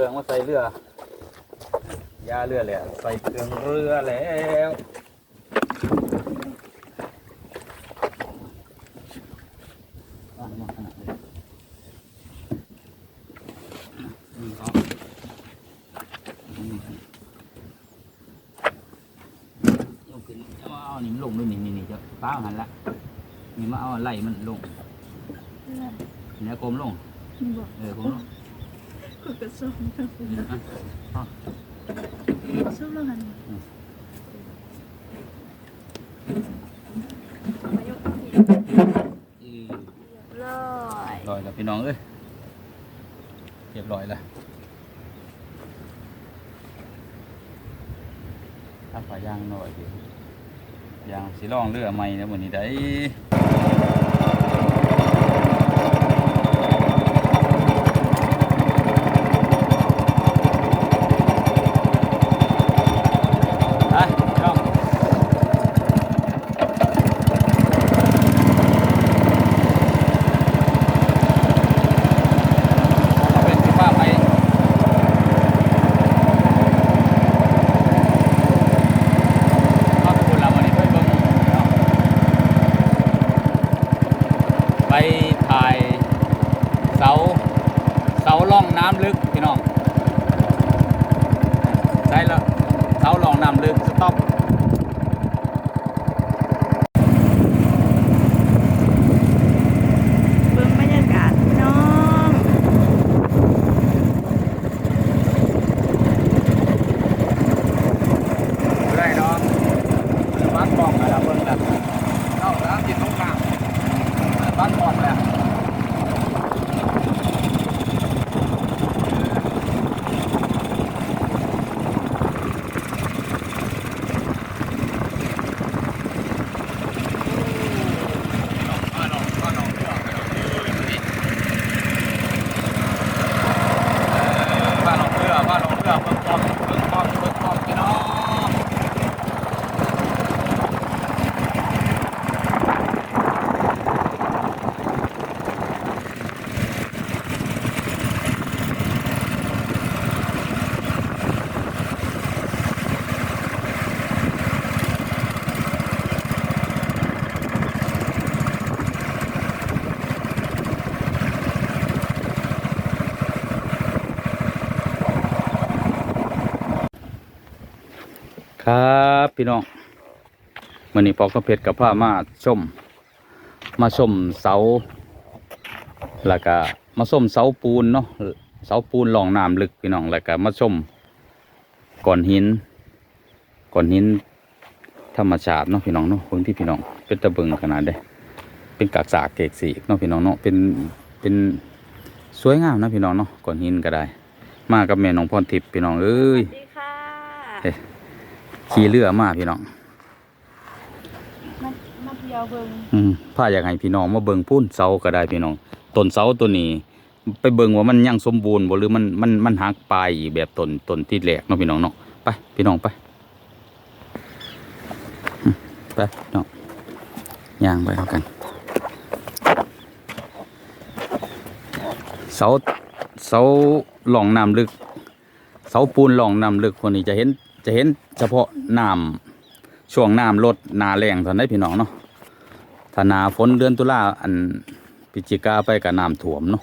รื่องมาใส่เรือยาเรือแล้วใส่เครื่องเรือแล้วเอานี่ลงด้วยนี่จะป้าหันละนี่มาเอาไหลมันลงเนี่ยกลมลงกลมลงกระส้มส้มลงหันลอยแล้วพี่น้องเอ้ยเรียบร้อยแล้วถ้าฝ่ายยางหน่อยดิยางสีร่องเรือใหม่นะวันนี้ได้ไปถ่ายเสาล่องน้ำลึกพี่น้องได้แล้วเสาล่องน้ำลึกสต็อปเบิ่งบรรยากาศพี่น้องได้เนาะวัดกล้องอะไรเบิ่งแล้วเข้าแล้วจิตตรงกลางบ้านก่อนเลยครับพี่น้องวันนี้ปอกกระเพชรกับผ้ามาชมเสาแล้วก็มาชมเสาปูนเนาะเสาปูนหล่องน้ำลึกพี่น้องแล้วก็มาชมก้อนหินธรรมชาติเนาะพี่น้องเนาะคนที่พี่น้องเป็นตะเบิงขนาดเด้เป็นกากสากเกกสีเนาะพี่น้องเนาะเป็นสวยงามนะพี่น้องเนาะก้อนหินก็ได้มากับแม่น้องพรทิพย์พี่น้องเอ้ยสวัสดีค่ะขี่เรือมาพี่น้องมาเที่ยวเบิ่งพาอยากให้พี่น้องมาเบิ่งพุ่นเสาก็ได้พี่น้องต้นเสาตัวนี้ไปเบิ่งว่ามันยังสมบูรณ์บ่หรือมันหักปลายอีกแบบต้นที่แหลกเนาะพี่น้องเนาะไปพี่น้องไปน้องย่างไปแล้วกันเสาหล่องน้ำลึกเสาปูนหล่องน้ำลึกคนนี้จะเห็นเฉพาะน้ำช่วงน้ำลดนาแรงตอนนี้พี่น้องเนาะถ้านาฝนเดือนตุลาอันพฤศจิกาไปกับน้ำท่วมเนาะ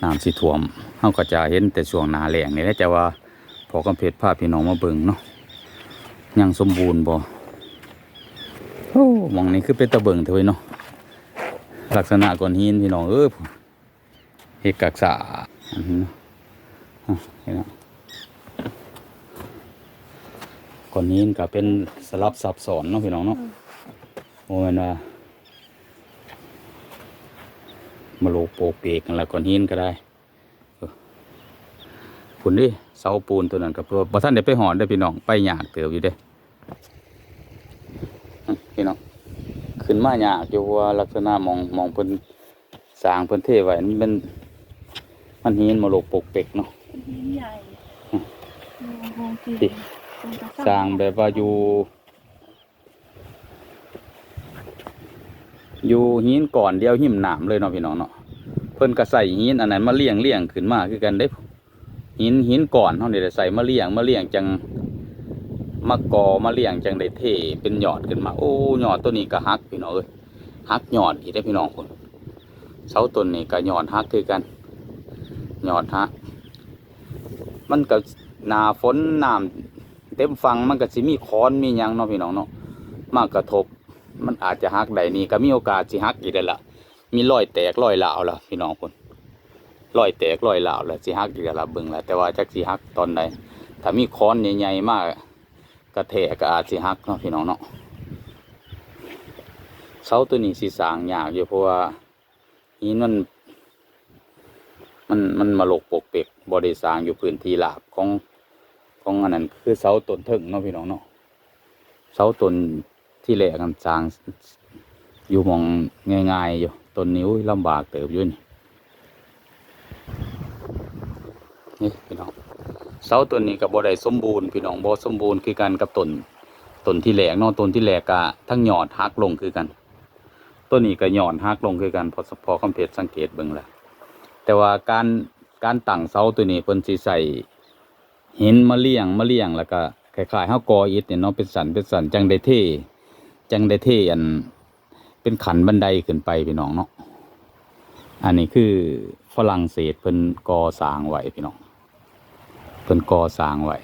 น้ำสิท่วมเขาก็จะเห็นแต่ช่วงนาแรงนี่แหละแต่ว่าพอกำเพชรพาพี่น้องมาเบิ่งเนาะยังสมบูรณ์บ่โอ้มองนี้คือเป็นตะเบิ่งเถอะเนาะลักษณะก้อนหินพี่น้องเเอกกักษาเห็นไหมก้อนหินก็เป็นสลับซับซ้อนเนาะพี่น้องเนาะโอ้ยนะมาโลโปกเปกกันแล้วก้อนหินก็ได้ฝุ่นดิเสาปูนตัวนั้นกับตัวบ่ท่านเดี๋ยวไปหอดได้พี่น้องไปหยาดเติบอยู่เด้พี่น้องขึ้นมาหยาดอยู่ว่าลักษณะมองเพิ่นสร้างเพิ่นเทไว้มันหินมาโลโปกเปกเนาะหินใหญ่ที่สร้างแบบว่าอยู่หินก่อนเดียวหิมหนามเลยเนาะพี่น้องเนาะเพิ่นก็ใส่หินอันนั้นมาเลี้ยงขึ้นมาคือกันได้ หินก่อนเฮานี่ได้ใส่มาเลี้ยงจังมากอมาเลี้ยงจังได้เท่เป็นยอดขึ้นมาโอ้ยอดตัวนี้ก็หักพี่น้องเอ้ยหักยอดอีกได้อพี่น้องคนเสาต้นนี้ก็ยอดหักคือกันยอดหักมันก็หนาฝนน้ำเต็มฟังมันก็สิมีค้อนมีหยังเนาะพี่น้องเนาะมากระทบมันอาจจะหักได้นี่ก็มีโอกาสสิหักอีกได้ละมีรอยแตกรอยหลาวละพี่น้องคนรอยแตกรอยหลาวละสิหักอีกได้ละเบิ่งละแต่ว่าจักสิหักตอนใดถ้ามีค้อนใหญ่ๆมากกระแทกก็อาจสิหักเนาะพี่น้องเนาะเสาตัวนี้สิสร้างยากอยู่เพราะว่าหินมันมาหลกปกเปกบ่ได้สร้างอยู่พื้นที่ราบของอันนั้นคือเสาต้นถึงเนาะพี่น้องเนาะเสาต้นที่แรกกันสร้างอยู่หมองง่ายๆอยู่ต้นนิ้วลำบากเติบอยู่นี่พี่น้องเสาต้นนี้ก็บ่ได้สมบูรณ์พี่น้องบ่สมบูรณ์คือกันกับต้นที่แรกเนาะต้นที่แรกก็ทั้งยอดหักลงคือกันต้นนี้ก็ยอดหักลงคือกันพอคำเพชรสังเกตเบิ่งแล้วแต่ว่าการตั้งเสาตัวนี้เพิ่นสิใส่หินมาเลี้ยงแล้วก็คล้ายๆเฮากออิฐเนี่ยเนาะเป็นสันจังได้เท่อันเป็นขันบันไดขึ้นไปพี่น้องเนาะอันนี้คือฝรั่งเศสเพิ่นก่อสร้างไว้พี่น้องเพิ่นก่อสร้างไว้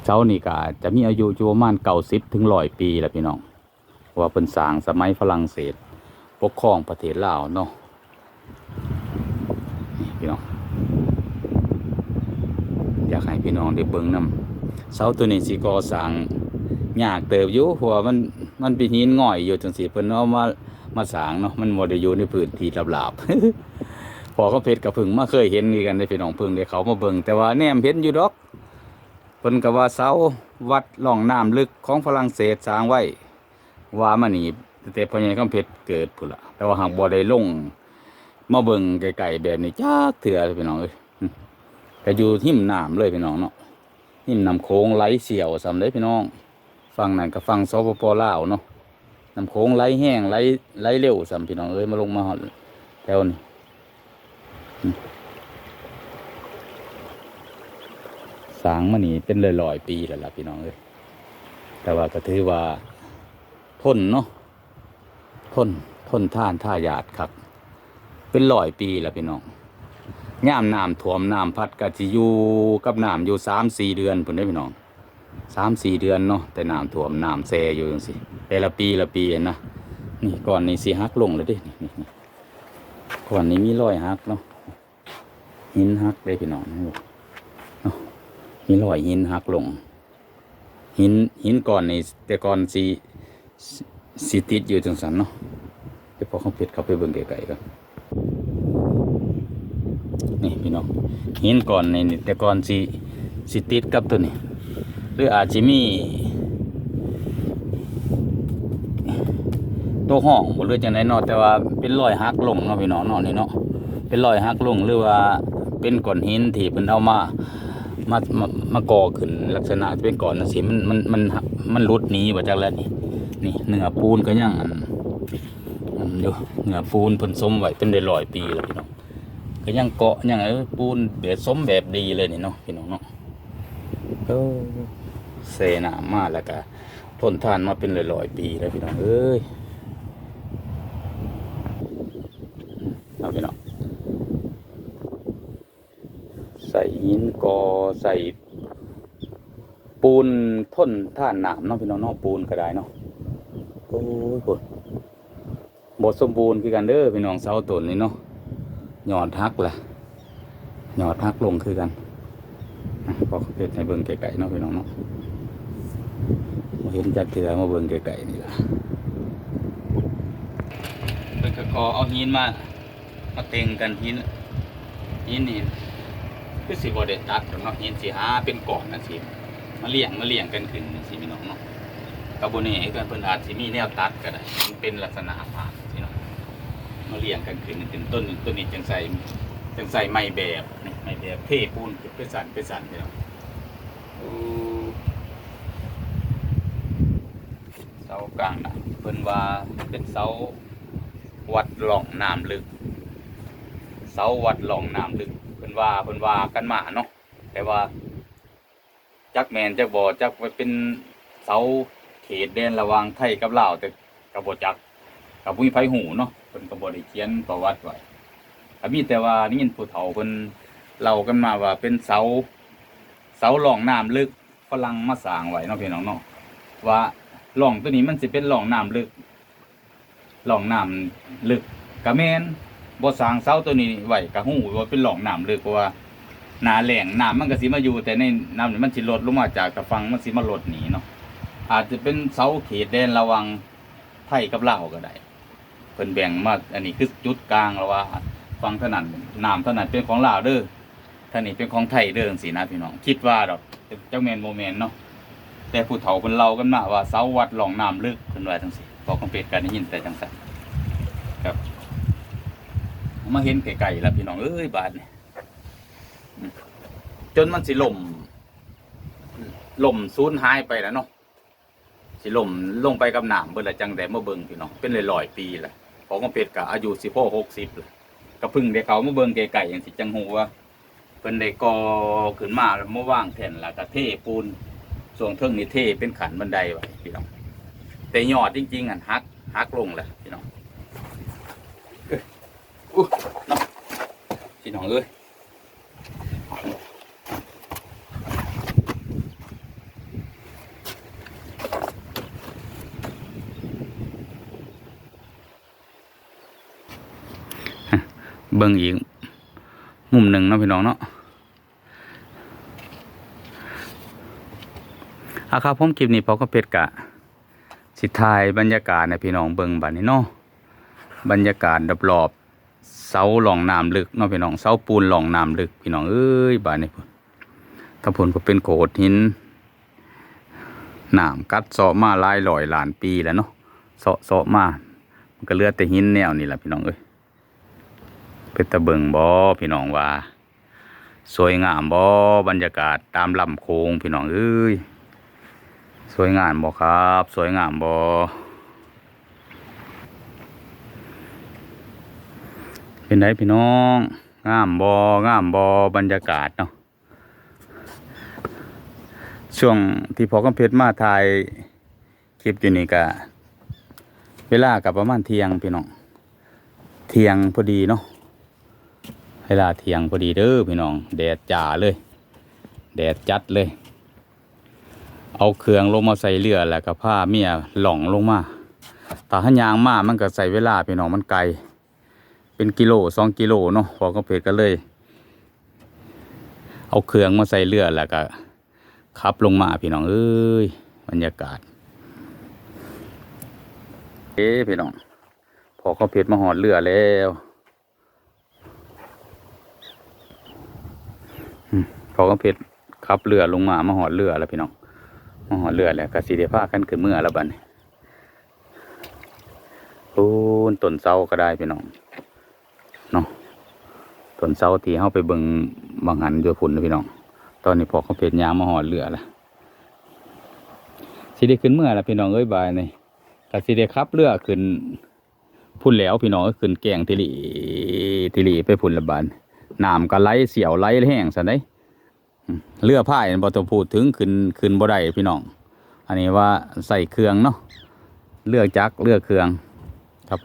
เสานี่ก็จะมีอายุอยู่ประมาณ90 ถึง 100 ปีแหละพี่น้องว่าเพิ่นสร้างสมัยฝรั่งเศสปกครองประเทศลาวเนาะพี่น้องอยากให้พี่น้องได้เบิ่งนํเสาตัวนี้สิก่อสร้างยากเติบอยู่เพราะว่ามันเป็นหินง่อยอยู่จังซี่เพิ่นเอามาสร้างเนาะมันบ่ได้อยู่ในพื้นที่ราบๆ พอเขาเพชรกับพึ่งมาเคยเห็นนี่กันได้พี่น้องพึ่งได้เขามาเบิ่งแต่ว่าแนมเห็นอยู่ดอกเพิ่นก็ว่าเสาวัดร่องน้ำลึกของฝรั่งเศสสร้างไว้ว่ามานี่แต่พ่อใหญ่คำเพชรเกิดพุ่นล่ะแต่ว่าหากบ่ได้ลงมาเบิ่งไกลๆแบบนี้จักเถื่อพี่น้องเอ้ยก็อยู่หิมน้ำเลยพี่น้องเนาะหิมน้ำโขงไหลเชี่ยวสำเร็จพี่น้องฝั่งนั้นก็ฝั่งสปป.ลาวเนาะน้ำโขงไหลแห้งไหลเร็วสำพี่น้องเอ้ยมาลงมาฮอดแถวนี้สร้างมานี่เป็นร้อยๆปีแล้วล่ะพี่น้องเอ้ยแต่ว่าก็ถือว่าทนเนาะทนท่านท่ายาดครับเป็น100 ปีแล้วพี่น้องย่ามน้ำท่วมน้ำพัดก็สิอยู่กับน้ำอยู่3-4 เดือนพุ่นได้พี่น้อง3-4 เดือนเนาะแต่น้ำท่วมน้ำแซ่อยู่จังซี่แต่ละปีนะนี่ก่อนนี้สิหักลงเลยเด้นี่ก่อนนี้มีรอยหักเนาะหินหักได้พี่น้องเนาะมีรอยหินหักลงหินก่อนนี่แต่ก่อนสิติดอยู่จังซั่นเนาะเดี๋ยวพอเขาปิดเข้าไปเบิ่งไกลๆกันนี่พี่น้องหินก่อนนี่แต่ก่อนสิติดกับตัวนี้หรืออาจจะมีตัวห้องบ่รู้จังได๋เนาะแต่ว่าเป็นรอยหักลงเนาะพี่น้องเนาะนี่เนาะเป็นรอยหักลงหรือว่าเป็นก้อนหินที่เพิ่นเอามาก่อขึ้นลักษณะเป็นก้อนจังซี่มันหลุดหนีบ่จักแล้วนี่เนื้อปูนก็ยังอยู่เนื้อปูนเพิ่นสมไว้เป็นได้100 ปีแล้วพี่น้องก็ยังเกาะยังปูนแบบสมแบบดีเลยนี่เนาะพี่น้องเนาะเสน้ำมาแล้วก็ทนทานมาเป็น100 ปีแล้วพี่น้องเอ้ยเอาพี่น้องใส่หินกอใส่ปูนทนท่านน้ำเนาะพี่น้องเนาะปูนก็ได้เนาะโอ้ยพุ่นบ่สมบูรณ์คือกันเด้อพี่น้องเสาต้นนี่เนาะยอดหักล่ะยอดหักลงคือกันพอเขาเพชรให้เบิ่งไกลๆเนาะพี่น้องเนาะมาเห็นจักเถื่อมาเบิ่งไกลๆนี่ล่ะเพิ่นก็ขอเอาหินมาเต็งกันหินนี่คือสิบ่ได้ตัดเนาะหินสิหาเป็นก้อนจังซี่มาเลี้ยงกันขึ้นจังซี่พี่น้องเนาะก็บ่แน่คือเพิ่นอาจสิมีแนวตัดก็ได้มันเป็นลักษณะภาพพี่น้องมาเลี้ยงกันขึ้นเป็นต้นนี้จังใส่ไม้แบบนี่ไม้แบบเทปูนขึ้นไปสั่นพี่น้องเสากลางน่ะเพิ่นว่าเป็นเสาวัดหล่องน้ำลึกเสาวัดหล่องน้ำลึก เพิ่นว่ากันมาเนาะแต่ว่าจักแม่นจักบ่จักเป็นเสาเขตแดนระหว่างไทยกับลาวแต่ก็บ่จักก็บ่มีไผฮู้เนาะเพิ่นก็บ่ได้เขียนประวัติไว้ก็มีแต่ว่าได้ยินผู้เฒ่าเพิ่นเล่ากันมาว่าเป็นเสาหล่องน้ำลึกฝรั่งมาสร้างไว้เนาะพี่น้องเนาะว่าหล่องตัวนี้มันสิเป็นหล่องน้ำลึกหล่องน้ำลึกก็แม่นบ่สร้างเสาตัวนี้ไว้ก็ฮู้ว่าเป็นหล่องน้ำลึกเพราะว่าหน้าแล้งน้ำมันก็สิมาอยู่แต่ในน้ำนี่มันสิลดลงมาจากตะฝั่งมันสิมาลดหนีเนาะอาจจะเป็นเสาเขตแดนระหว่างไทยกับลาวก็ได้เพิ่นแบ่งมาอันนี้คือจุดกลางแล้วว่าฝั่งถนัดน้ำถนัดเป็นของลาวเด้อท่านี้เป็นของไทยเด้อจังซี่นะพี่น้องคิดว่าดอกเจ้าแม่นบ่แม่นเนาะแต่ผู้เฒ่าเพิ่นเล่ากันมาว่าเสาวัดหล่องน้ำลึกเพิ่นว่าจังซี่พอคำเป็ดกันได้ยินแต่จังซั่นครับมาเห็นไกลๆแล้วพี่น้องเอ้ยบาดนี่จนมันสิล่มสูญหายไปแล้วเนาะสิล่มลงไปกับน้ำเบิ่ละจังแต่มาเบิ่งพี่น้องเป็นร้อยๆปีแล้วพอคำเป็ดก็อายุ60แล้วก็เพิ่งได้เขามาเบิ่งไกลๆจังสิจังฮู้ว่าเพิ่นได้ก่อขึ้นมาแล้วมาวางแผ่นแล้วก็เทปูนส่วนเทิงนี่เทเป็นขันบันไดไว้พี่น้องแต่ยอดจริงๆหักลงแล้วพี่น้องเนาะพี่น้องเอ้ยเบิ่งอีกมุมหนึ่งเนาะพี่น้องเนาะครับผมคลิปนี้พอก็เป็ดกะสิถ่ายบรรยากาศในพี่น้องเบิ่งบัดนี้เนาะบรรยากาศรอบๆเสาหล่องน้ำลึกเนาะพี่น้องเสาปูนหล่องน้ำลึกพี่น้องเอ้ยบัดนี้พุ่นถ้าพุ่นก็เป็นโขดหินน้ำกัดเซาะมาหลายร้อยล้านปีแล้วเนาะเซาะมามันก็เหลือแต่หินแนวนี้แหละพี่น้องเอ้ยเป็นตะเบิงบ่พี่น้องว่าสวยงามบ่บรรยากาศตามลำโค้งพี่น้องเอ้ยสวยงามบ่ครับสวยงามบ่เป็นไงพี่น้องงามบ่บรรยากาศเนาะช่วงที่พอกำเพชรมาถ่ายคลิปอยู่นี่ก็เวลากับประมาณเที่ยงพี่น้องเที่ยงพอดีเนาะเวลาเที่ยงพอดีเด้อพี่น้องแดดจ้าเลยแดดจัดเลยเอาเครื่องลงมาใส่เรือแล้วก็ผ้าเมียหล่องลงมาตาหันยางมามันก็ใส่เวลาพี่น้องมันไกลเป็นกิโล2 กิโลเนาะพอกระเพดก็เลยเอาเครื่องมาใส่เรือแล้วก็ขับลงมาพี่น้องเอ้ยบรรยากาศพี่น้องพอกระเพดมาหอดเรือแล้วพอกระเพดขับเรือลงมาหอดเรือแล้วพี่น้องมาหอดเรือแล้วก็สีเดผ้ากันขึ้นเมื่อแล้วบัดนี้ปูนต้นเสาก็ได้พี่น้องเนาะต้นเสาที่เข้าไปเบิ่งบางหันโยพุ่นนะพี่น้องตอนนี้พอเขาเพชรยางมาหอดเรือแล้วสีได้ขึ้นเมื่อแล้วพี่น้องเอ้ยบายนี่ก็สีได้ขับเรือขึ้นพุ่นแล้วพี่น้องก็ขึ้นแกงทิลีไปพุ่นละบานน้ำก็ไหลเสียวไหลแห้งสันได้เรือพายบ่ต้องพูดถึงขึ้นบ่ได้พี่น้องอันนี้ว่าใส่เครื่องเนาะเรือจักรเรือเครื่องครับ